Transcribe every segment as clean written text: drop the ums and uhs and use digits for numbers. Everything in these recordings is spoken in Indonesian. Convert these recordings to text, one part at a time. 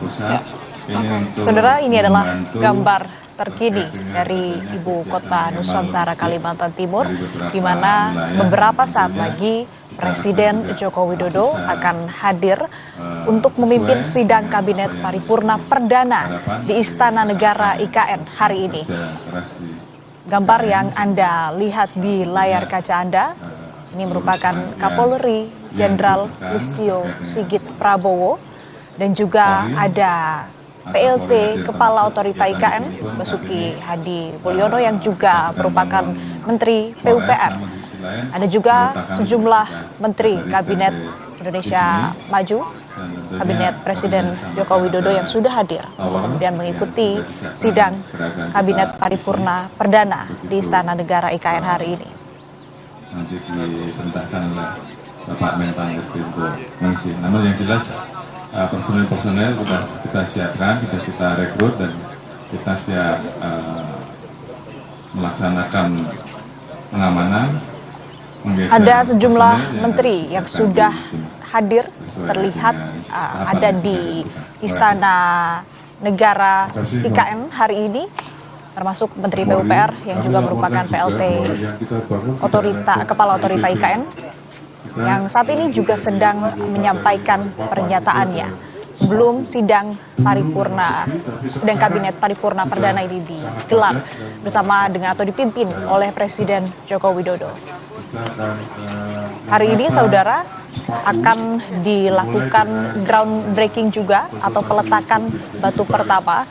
pusat. Saudara, ini adalah gambar terkini dari ibu kota Nusantara Kalimantan Timur, di mana beberapa saat lagi Presiden Joko Widodo akan hadir untuk memimpin sidang kabinet paripurna perdana di Istana Negara IKN hari ini. Gambar yang Anda lihat di layar kaca Anda ini merupakan Kapolri Jenderal Listio Sigit Prabowo, dan juga ada PLT Kepala Otorita IKN Basuki Hadi Mulyono yang juga merupakan Menteri PUPR. Ada juga sejumlah Menteri Kabinet Indonesia Maju, Kabinet Presiden Joko Widodo yang sudah hadir untuk kemudian mengikuti sidang Kabinet Paripurna Perdana di Istana Negara IKN hari ini. Nanti diperintahkan oleh Bapak Menpan untuk mengisi. Namun yang jelas personel sudah kita siapkan, kita rekrut, dan kita siap melaksanakan pengamanan. Ada sejumlah menteri yang sudah hadir, terlihat ada di Istana Negara IKN hari ini, termasuk Menteri PUPR yang juga merupakan PLT Kepala Otorita IKN, yang saat ini juga sedang menyampaikan pernyataannya sebelum sidang kabinet paripurna perdana ini digelar bersama dengan atau dipimpin oleh Presiden Joko Widodo. Hari ini, saudara, akan dilakukan groundbreaking juga atau peletakan batu pertama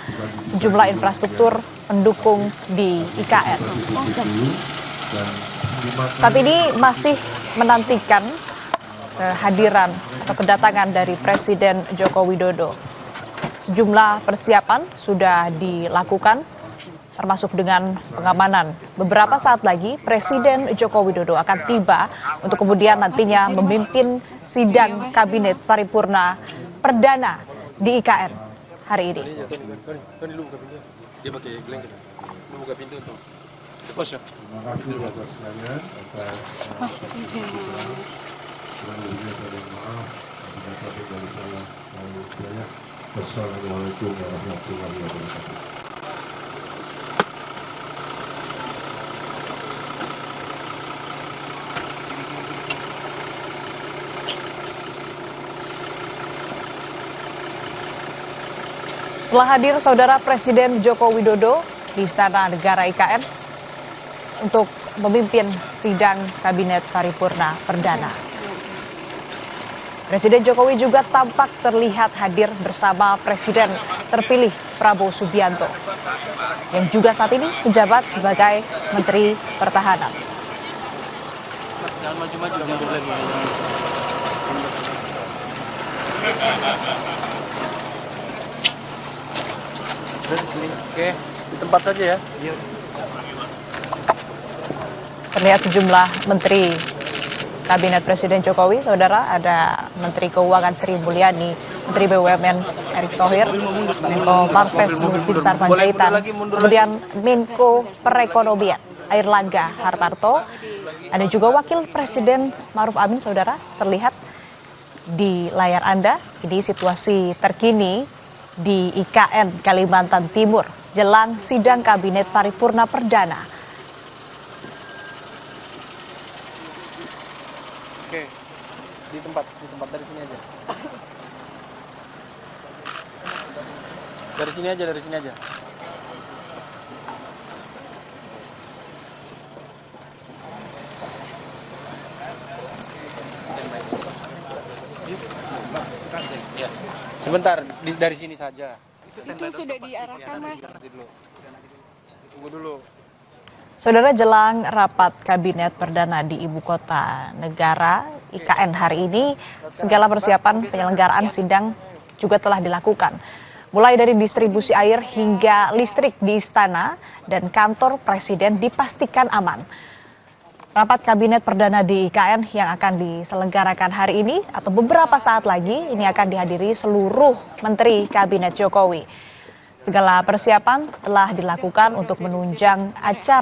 sejumlah infrastruktur pendukung di IKN. Saat ini masih menantikan kehadiran atau kedatangan dari Presiden Joko Widodo. Sejumlah persiapan sudah dilakukan, termasuk dengan pengamanan. Beberapa saat lagi Presiden Joko Widodo akan tiba untuk kemudian nantinya memimpin sidang Kabinet Paripurna Perdana di IKN hari ini. Terima kasih Bapak sekalian atas Wassalamualaikum warahmatullahi wabarakatuh. Setelah hadir, saudara, Presiden Joko Widodo di Istana Negara IKN untuk memimpin sidang Kabinet Paripurna Perdana. Presiden Jokowi juga tampak terlihat hadir bersama Presiden terpilih Prabowo Subianto, yang juga saat ini menjabat sebagai Menteri Pertahanan. Jangan maju-maju, mundur lagi. Udah di sini, oke, di tempat saja ya. Terlihat sejumlah Menteri Kabinet Presiden Jokowi, saudara. Ada Menteri Keuangan Sri Mulyani, Menteri BUMN Erick Thohir, Menko Marves Luhut Binsar Panjaitan, kemudian Menko Perekonomian Airlangga Hartarto. Ada juga Wakil Presiden Ma'ruf Amin, saudara, terlihat di layar Anda. Ini situasi terkini di IKN Kalimantan Timur jelang sidang Kabinet Paripurna Perdana. Oke, di tempat dari sini aja. Dari sini aja. Sebentar, dari sini saja. Itu sudah diarahkan, Mas. Tunggu dulu. Saudara, jelang rapat Kabinet Perdana di Ibu Kota Negara IKN hari ini, segala persiapan penyelenggaraan sidang juga telah dilakukan. Mulai dari distribusi air hingga listrik di istana dan kantor Presiden dipastikan aman. Rapat Kabinet Perdana di IKN yang akan diselenggarakan hari ini atau beberapa saat lagi ini akan dihadiri seluruh Menteri Kabinet Jokowi. Segala persiapan telah dilakukan untuk menunjang acara